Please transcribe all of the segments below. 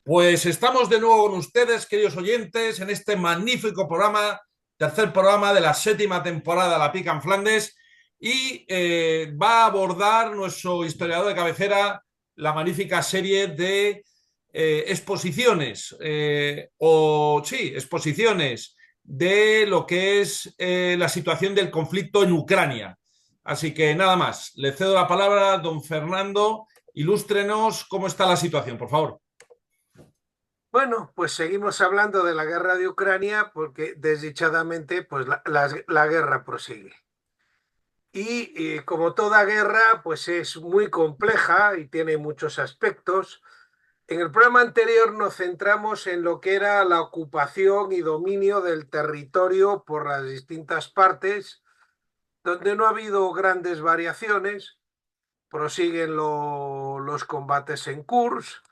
Pues estamos de nuevo con ustedes, queridos oyentes, en este magnífico programa, tercer programa de la séptima temporada de La Pica en Flandes, y va a abordar nuestro historiador de cabecera la magnífica serie de exposiciones, exposiciones de lo que es la situación del conflicto en Ucrania. Así que nada más, le cedo la palabra a don Fernando, ilústrenos cómo está la situación, por favor. Bueno, pues seguimos hablando de la guerra de Ucrania porque desdichadamente pues la guerra prosigue. Y como toda guerra, pues es muy compleja y tiene muchos aspectos. En el programa anterior nos centramos en lo que era la ocupación y dominio del territorio por las distintas partes, donde no ha habido grandes variaciones. Prosiguen los combates en Kursk.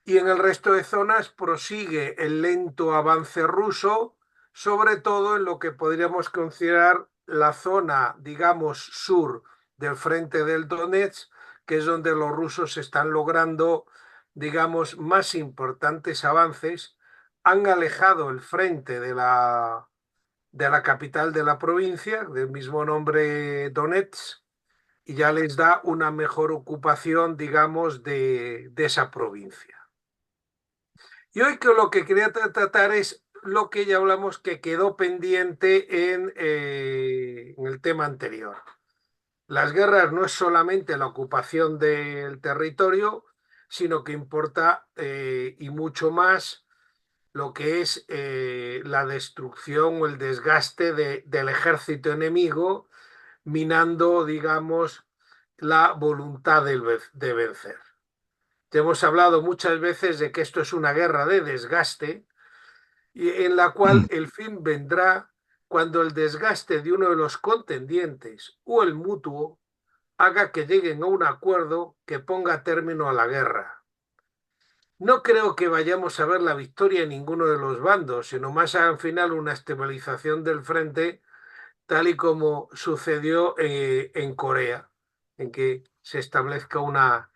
Y en el resto de zonas prosigue el lento avance ruso, sobre todo en lo que podríamos considerar la zona, digamos, sur del frente del Donetsk, que es donde los rusos están logrando, digamos, más importantes avances. Han alejado el frente de la capital de la provincia, del mismo nombre Donetsk, y ya les da una mejor ocupación, digamos, de esa provincia. Y hoy que lo que quería tratar es lo que ya hablamos que quedó pendiente en el tema anterior. Las guerras no es solamente la ocupación del territorio, sino que importa y mucho más lo que es la destrucción o el desgaste del ejército enemigo, minando, digamos, la voluntad de vencer. Ya hemos hablado muchas veces de que esto es una guerra de desgaste y en la cual el fin vendrá cuando el desgaste de uno de los contendientes o el mutuo haga que lleguen a un acuerdo que ponga término a la guerra. No creo que vayamos a ver la victoria en ninguno de los bandos, sino más al final una estabilización del frente, tal y como sucedió en Corea, en que se establezca una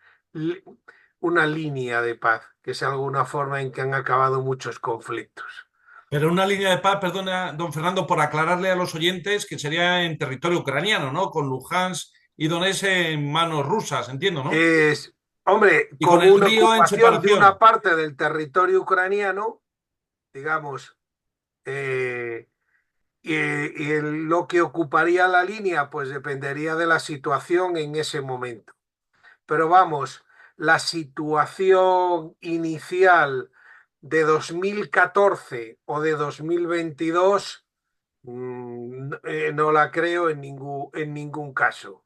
línea de paz, que es alguna forma en que han acabado muchos conflictos. Pero una línea de paz, perdona, don Fernando, por aclararle a los oyentes que sería en territorio ucraniano, ¿no? Con Luhansk y Donetsk en manos rusas, entiendo, ¿no? Es, hombre, Y con como el una río en ocupación de una separación. parte del territorio ucraniano, digamos, eh, lo que ocuparía la línea, pues dependería de la situación en ese momento. Pero vamos, la situación inicial de 2014 o de 2022 no la creo en ningún caso.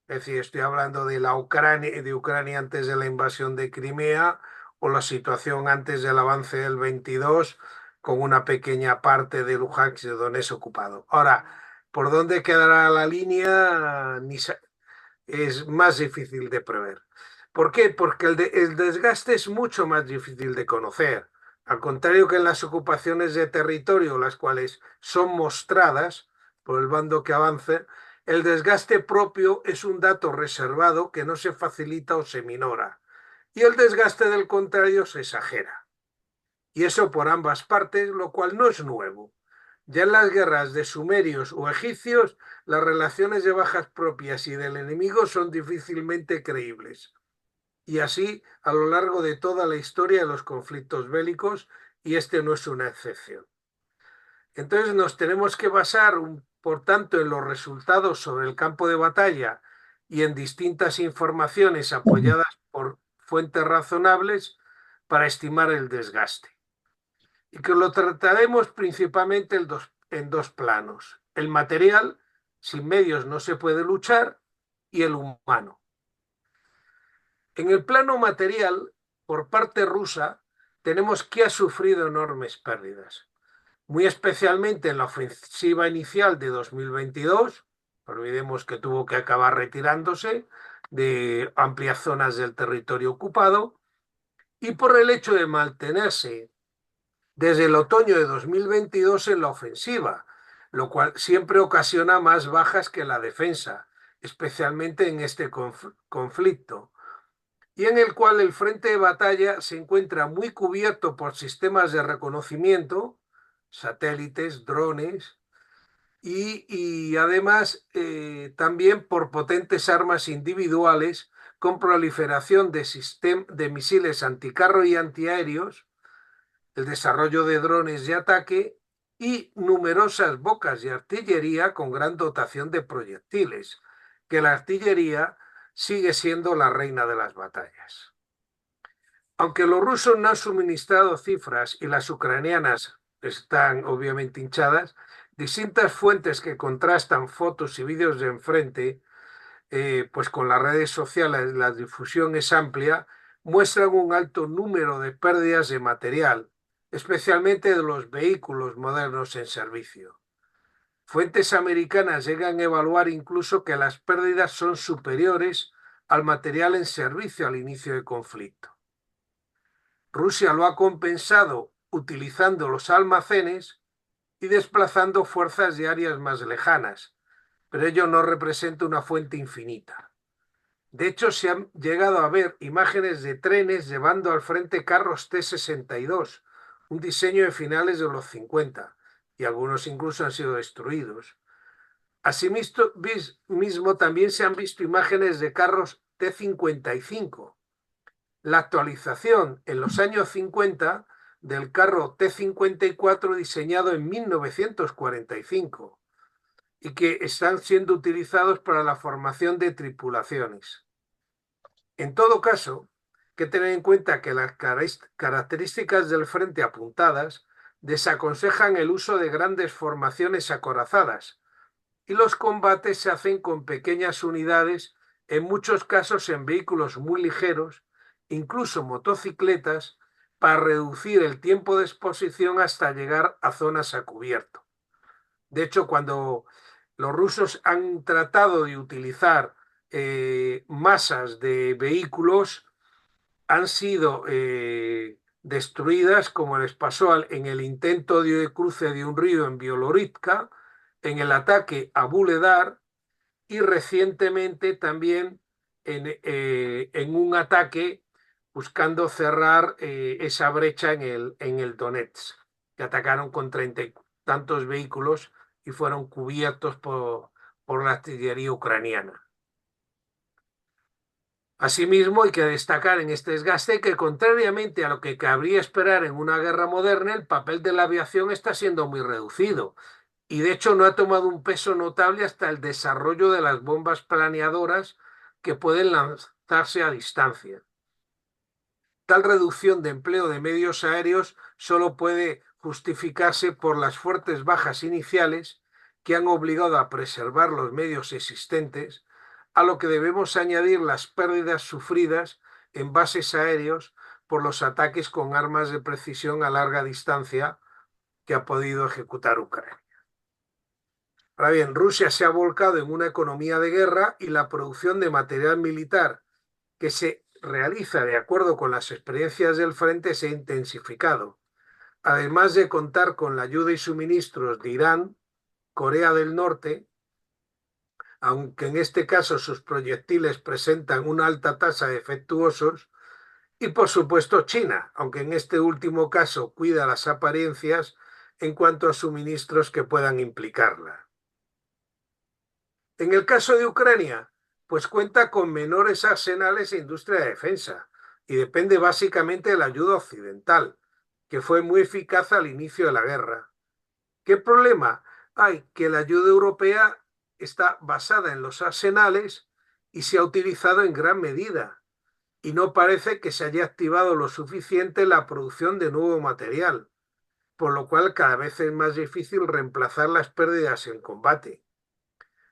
Es decir, estoy hablando de Ucrania antes de la invasión de Crimea o la situación antes del avance del 22 con una pequeña parte de Luhansk y de Donetsk ocupado. Ahora, ¿por dónde quedará la línea? Es más difícil de prever. ¿Por qué? Porque el desgaste es mucho más difícil de conocer. Al contrario que en las ocupaciones de territorio, las cuales son mostradas por el bando que avance, el desgaste propio es un dato reservado que no se facilita o se minora. Y el desgaste del contrario se exagera. Y eso por ambas partes, lo cual no es nuevo. Ya en las guerras de sumerios o egipcios, las relaciones de bajas propias y del enemigo son difícilmente creíbles. Y así a lo largo de toda la historia de los conflictos bélicos, y este no es una excepción. Entonces nos tenemos que basar, por tanto, en los resultados sobre el campo de batalla y en distintas informaciones apoyadas por fuentes razonables para estimar el desgaste. Y que lo trataremos principalmente en dos planos. El material, sin medios no se puede luchar, y el humano. En el plano material, por parte rusa, tenemos que ha sufrido enormes pérdidas, muy especialmente en la ofensiva inicial de 2022. No olvidemos que tuvo que acabar retirándose de amplias zonas del territorio ocupado, y por el hecho de mantenerse desde el otoño de 2022 en la ofensiva, lo cual siempre ocasiona más bajas que la defensa, especialmente en este conflicto. y en el cual el frente de batalla se encuentra muy cubierto por sistemas de reconocimiento, satélites, drones, y además también por potentes armas individuales con proliferación de misiles anticarro y antiaéreos, el desarrollo de drones de ataque y numerosas bocas de artillería con gran dotación de proyectiles, que la artillería sigue siendo la reina de las batallas. Aunque los rusos no han suministrado cifras y las ucranianas están obviamente hinchadas, distintas fuentes que contrastan fotos y vídeos de enfrente, pues con las redes sociales la difusión es amplia, muestran un alto número de pérdidas de material, especialmente de los vehículos modernos en servicio. Fuentes americanas llegan a evaluar incluso que las pérdidas son superiores al material en servicio al inicio del conflicto. Rusia lo ha compensado utilizando los almacenes y desplazando fuerzas de áreas más lejanas, pero ello no representa una fuente infinita. De hecho, se han llegado a ver imágenes de trenes llevando al frente carros T-62, un diseño de finales de los 50, y algunos incluso han sido destruidos. Asimismo, también se han visto imágenes de carros T-55. La actualización en los años 50 del carro T-54 diseñado en 1945 y que están siendo utilizados para la formación de tripulaciones. En todo caso, hay que tener en cuenta que las características del frente apuntadas desaconsejan el uso de grandes formaciones acorazadas y los combates se hacen con pequeñas unidades, en muchos casos en vehículos muy ligeros, incluso motocicletas, para reducir el tiempo de exposición hasta llegar a zonas a cubierto. De hecho, cuando los rusos han tratado de utilizar masas de vehículos, han sido destruidas, como les pasó en el intento de cruce de un río en Bielorritka, en el ataque a Vuhledar y recientemente también en un ataque buscando cerrar esa brecha en el Donetsk, que atacaron con 30 y tantos vehículos y fueron cubiertos por la artillería ucraniana. Asimismo, hay que destacar en este desgaste que, contrariamente a lo que cabría esperar en una guerra moderna, el papel de la aviación está siendo muy reducido y, de hecho, no ha tomado un peso notable hasta el desarrollo de las bombas planeadoras que pueden lanzarse a distancia. Tal reducción de empleo de medios aéreos solo puede justificarse por las fuertes bajas iniciales que han obligado a preservar los medios existentes, a lo que debemos añadir las pérdidas sufridas en bases aéreos por los ataques con armas de precisión a larga distancia que ha podido ejecutar Ucrania. Ahora bien, Rusia se ha volcado en una economía de guerra y la producción de material militar que se realiza de acuerdo con las experiencias del frente se ha intensificado, además de contar con la ayuda y suministros de Irán, Corea del Norte, aunque en este caso sus proyectiles presentan una alta tasa de defectuosos, y por supuesto China, aunque en este último caso cuida las apariencias en cuanto a suministros que puedan implicarla. En el caso de Ucrania, pues cuenta con menores arsenales e industria de defensa y depende básicamente de la ayuda occidental, que fue muy eficaz al inicio de la guerra. ¿Qué problema hay? Que la ayuda europea está basada en los arsenales y se ha utilizado en gran medida, y no parece que se haya activado lo suficiente la producción de nuevo material, por lo cual cada vez es más difícil reemplazar las pérdidas en combate.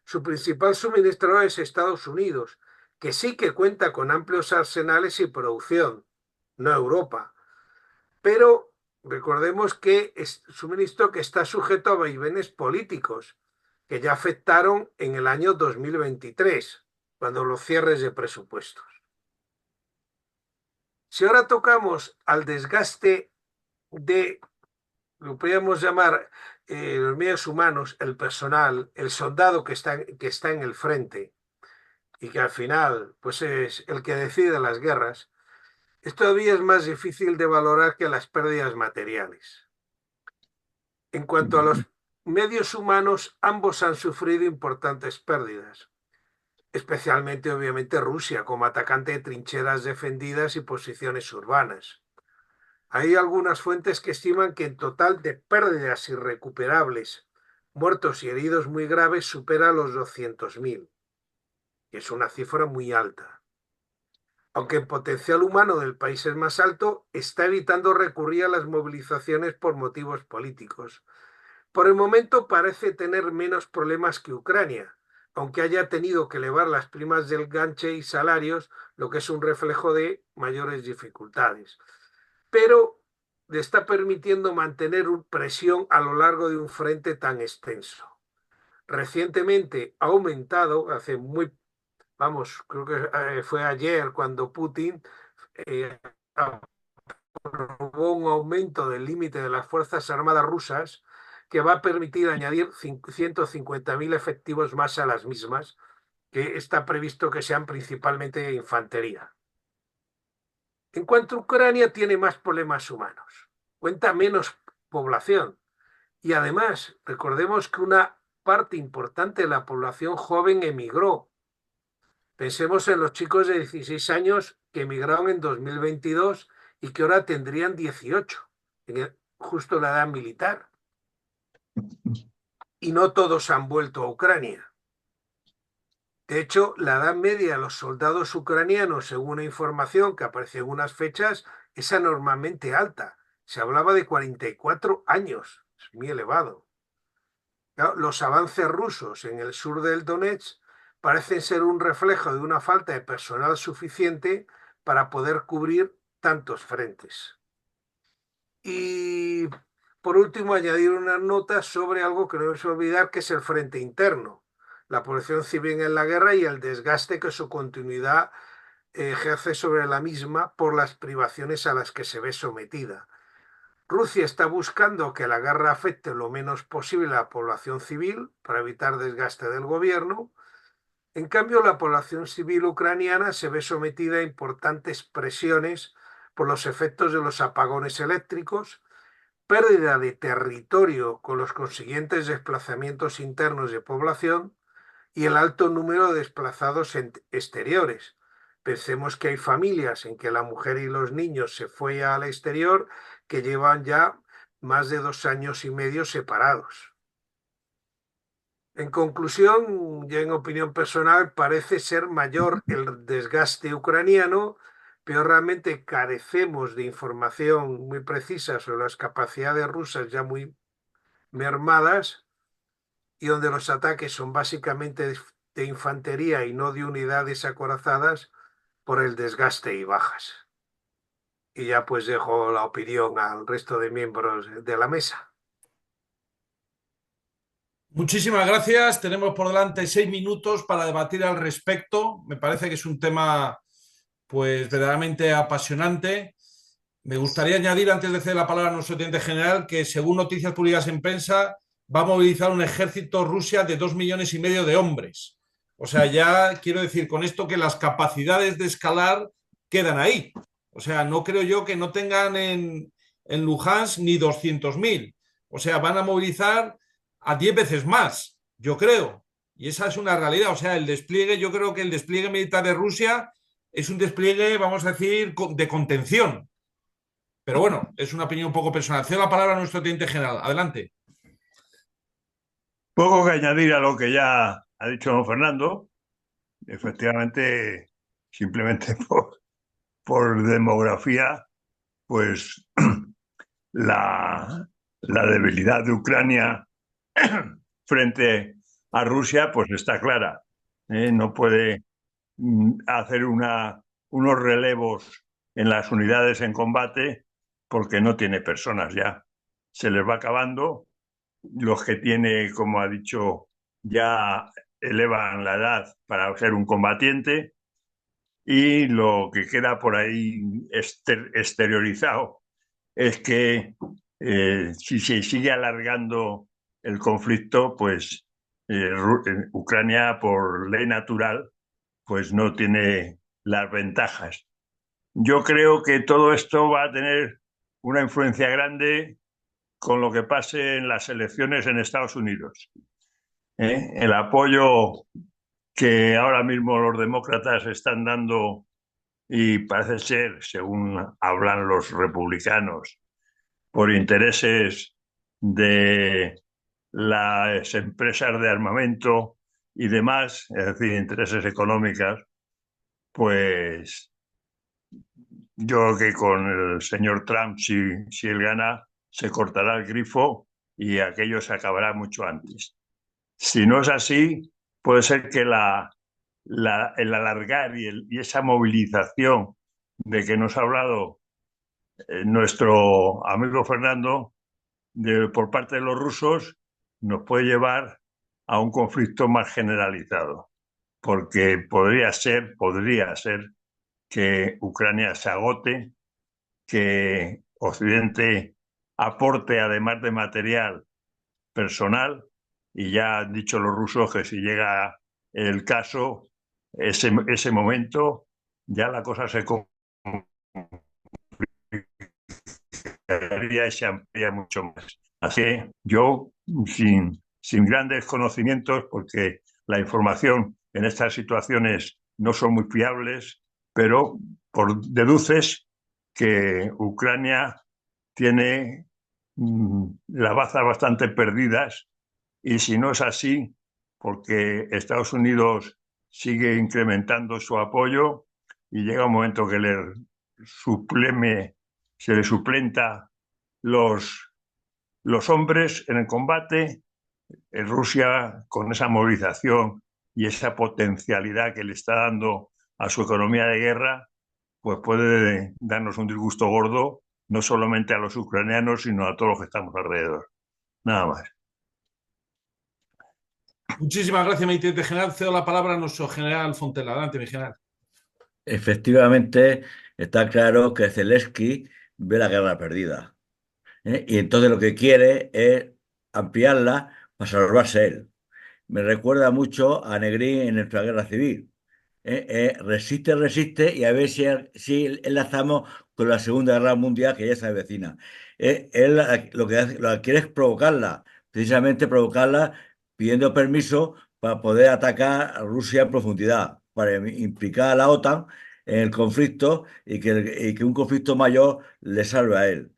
Su principal suministrador es Estados Unidos, que sí que cuenta con amplios arsenales y producción, no Europa. Pero recordemos que es suministro que está sujeto a vaivenes políticos, que ya afectaron en el año 2023, cuando los cierres de presupuestos. Si ahora tocamos al desgaste de, lo podríamos llamar los medios humanos, el personal, el soldado que está en el frente, y que al final pues es el que decide las guerras, todavía es más difícil de valorar que las pérdidas materiales. En cuanto a los medios humanos, ambos han sufrido importantes pérdidas, especialmente obviamente Rusia como atacante de trincheras defendidas y posiciones urbanas. Hay algunas fuentes que estiman que en total de pérdidas irrecuperables, muertos y heridos muy graves supera los 200.000, que es una cifra muy alta. Aunque el potencial humano del país es más alto, está evitando recurrir a las movilizaciones por motivos políticos. Por el momento parece tener menos problemas que Ucrania, aunque haya tenido que elevar las primas del ganche y salarios, lo que es un reflejo de mayores dificultades. Pero le está permitiendo mantener presión a lo largo de un frente tan extenso. Recientemente ha aumentado, creo que fue ayer cuando Putin eh, aprobó un aumento del límite de las Fuerzas Armadas rusas que va a permitir añadir 150.000 efectivos más a las mismas, que está previsto que sean principalmente infantería. En cuanto a Ucrania, tiene más problemas humanos, cuenta menos población y además recordemos que una parte importante de la población joven emigró. Pensemos en los chicos de 16 años que emigraron en 2022 y que ahora tendrían 18, justo la edad militar. Y no todos han vuelto a Ucrania. De hecho, la edad media de los soldados ucranianos, según una información que aparece en unas fechas, es anormalmente alta. Se hablaba de 44 años, es muy elevado. Claro, los avances rusos en el sur del Donetsk parecen ser un reflejo de una falta de personal suficiente para poder cubrir tantos frentes. Y por último, añadir unas notas sobre algo que no debemos olvidar, que es el frente interno, la población civil en la guerra y el desgaste que su continuidad ejerce sobre la misma por las privaciones a las que se ve sometida. Rusia está buscando que la guerra afecte lo menos posible a la población civil para evitar desgaste del gobierno. En cambio, la población civil ucraniana se ve sometida a importantes presiones por los efectos de los apagones eléctricos, pérdida de territorio con los consiguientes desplazamientos internos de población y el alto número de desplazados exteriores. Pensemos que hay familias en que la mujer y los niños se fue al exterior que llevan ya más de 2 años y medio separados. En conclusión, ya en opinión personal, parece ser mayor el desgaste ucraniano, pero realmente carecemos de información muy precisa sobre las capacidades rusas ya muy mermadas y donde los ataques son básicamente de infantería y no de unidades acorazadas por el desgaste y bajas. Y ya pues dejo la opinión al resto de miembros de la mesa. Muchísimas gracias. Tenemos por delante 6 minutos para debatir al respecto. Me parece que es un tema, pues, verdaderamente apasionante. Me gustaría añadir, antes de ceder la palabra a nuestro teniente general, que según noticias publicadas en prensa, va a movilizar un ejército Rusia de 2,5 millones de hombres. O sea, ya quiero decir con esto que las capacidades de escalar quedan ahí. O sea, no creo yo que no tengan en Luhansk ni 200.000. O sea, van a movilizar a 10 veces más, yo creo. Y esa es una realidad. O sea, el despliegue, yo creo que el despliegue militar de Rusia es un despliegue, vamos a decir, de contención. Pero bueno, es una opinión un poco personal. Cedo la palabra a nuestro teniente general. Adelante. Poco que añadir a lo que ya ha dicho don Fernando. Efectivamente, simplemente por demografía, pues la debilidad de Ucrania frente a Rusia, pues está clara. No puede hacer unos relevos en las unidades en combate porque no tiene personas ya. Se les va acabando. Los que tiene, como ha dicho, ya elevan la edad para ser un combatiente y lo que queda por ahí exteriorizado es que si se sigue alargando el conflicto, pues Ucrania, por ley natural, pues no tiene las ventajas. Yo creo que todo esto va a tener una influencia grande con lo que pase en las elecciones en Estados Unidos. El apoyo que ahora mismo los demócratas están dando, y parece ser, según hablan los republicanos, por intereses de las empresas de armamento y demás, es decir, intereses económicos, pues yo creo que con el señor Trump, si él gana, se cortará el grifo y aquello se acabará mucho antes. Si no es así, puede ser que el alargar y esa movilización de que nos ha hablado nuestro amigo Fernando por parte de los rusos nos puede llevar a un conflicto más generalizado, porque podría ser que Ucrania se agote, que Occidente aporte, además de material, personal, y ya han dicho los rusos que si llega el caso, ese momento, ya la cosa se complicaría y se amplía mucho más. Así que yo, sin grandes conocimientos, porque la información en estas situaciones no son muy fiables, pero deduces que Ucrania tiene las bazas bastante perdidas, y si no es así, porque Estados Unidos sigue incrementando su apoyo y llega un momento que se le suplenta los hombres en el combate. En Rusia, con esa movilización y esa potencialidad que le está dando a su economía de guerra, pues puede darnos un disgusto gordo, no solamente a los ucranianos, sino a todos los que estamos alrededor. Nada más. Muchísimas gracias, mi teniente general. Cedo la palabra a nuestro general Fontela. Adelante, mi general. Efectivamente, está claro que Zelensky ve la guerra perdida, ¿eh? Y entonces lo que quiere es ampliarla para salvarse él. Me recuerda mucho a Negrín en nuestra guerra civil. Resiste, resiste y a ver si enlazamos con la Segunda Guerra Mundial que ya se avecina. Él lo que quiere es provocarla, precisamente provocarla pidiendo permiso para poder atacar a Rusia en profundidad, para implicar a la OTAN en el conflicto y que un conflicto mayor le salve a él.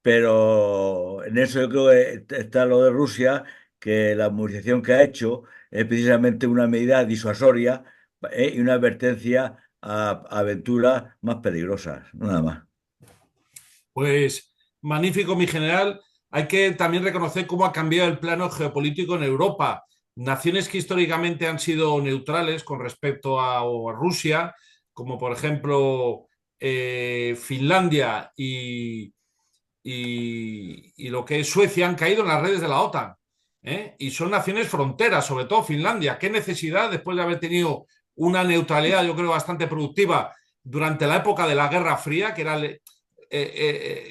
Pero en eso yo creo que está lo de Rusia, que la movilización que ha hecho es precisamente una medida disuasoria, y una advertencia a aventuras más peligrosas, nada más. Pues magnífico, mi general. Hay que también reconocer cómo ha cambiado el plano geopolítico en Europa. Naciones que históricamente han sido neutrales con respecto a Rusia, como por ejemplo Finlandia y lo que es Suecia, han caído en las redes de la OTAN. Y son naciones fronteras, sobre todo Finlandia. ¿Qué necesidad, después de haber tenido una neutralidad, yo creo, bastante productiva durante la época de la Guerra Fría, que era,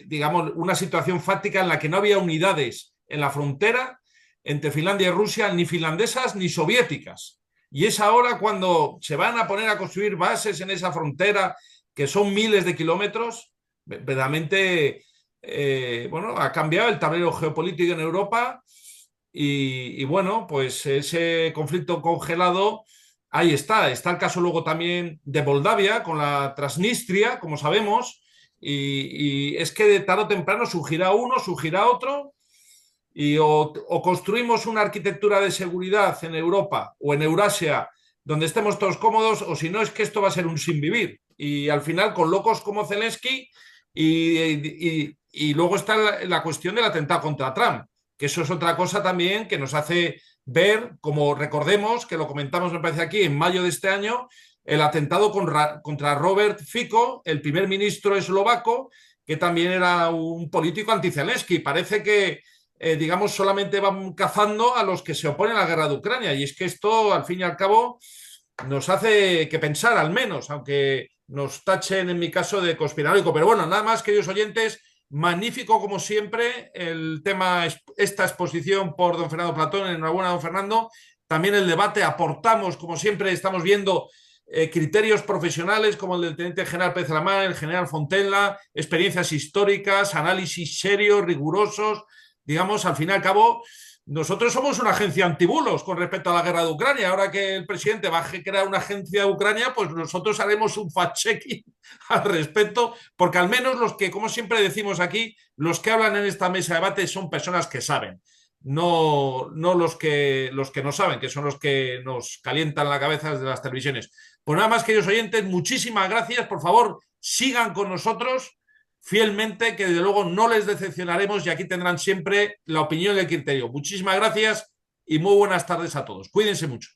digamos, una situación fáctica en la que no había unidades en la frontera entre Finlandia y Rusia, ni finlandesas ni soviéticas? Y es ahora cuando se van a poner a construir bases en esa frontera, que son miles de kilómetros, verdaderamente, bueno, ha cambiado el tablero geopolítico en Europa y bueno, pues ese conflicto congelado, ahí está. Está el caso luego también de Moldavia con la Transnistria, como sabemos, y es que de tarde o temprano surgirá uno, surgirá otro, y o construimos una arquitectura de seguridad en Europa o en Eurasia donde estemos todos cómodos, o si no, es que esto va a ser un sin vivir. Y al final, con locos como Zelensky, y luego está la cuestión del atentado contra Trump, que eso es otra cosa también que nos hace ver, como recordemos, que lo comentamos, me parece, aquí en mayo de este año, el atentado contra Robert Fico, el primer ministro eslovaco, que también era un político anti-Zelensky. Parece que, digamos, solamente van cazando a los que se oponen a la guerra de Ucrania. Y es que esto, al fin y al cabo, nos hace que pensar, al menos, aunque nos tachen, en mi caso, de conspiranoico. Pero bueno, nada más, queridos oyentes, magnífico, como siempre, el tema, esta exposición por don Fernando Platón. Enhorabuena, don Fernando. También el debate, aportamos, como siempre, estamos viendo criterios profesionales como el del teniente general Pérez Alamán, el general Fontenla, experiencias históricas, análisis serios, rigurosos. Digamos, al fin y al cabo, nosotros somos una agencia antibulos con respecto a la guerra de Ucrania. Ahora que el presidente va a crear una agencia de Ucrania, pues nosotros haremos un fact-checking al respecto, porque al menos los que, como siempre decimos aquí, los que hablan en esta mesa de debate son personas que saben. No los que no saben, que son los que nos calientan la cabeza desde las televisiones. Pues nada más, queridos oyentes, muchísimas gracias. Por favor, sigan con nosotros fielmente, que desde luego no les decepcionaremos y aquí tendrán siempre la opinión y el criterio. Muchísimas gracias y muy buenas tardes a todos. Cuídense mucho.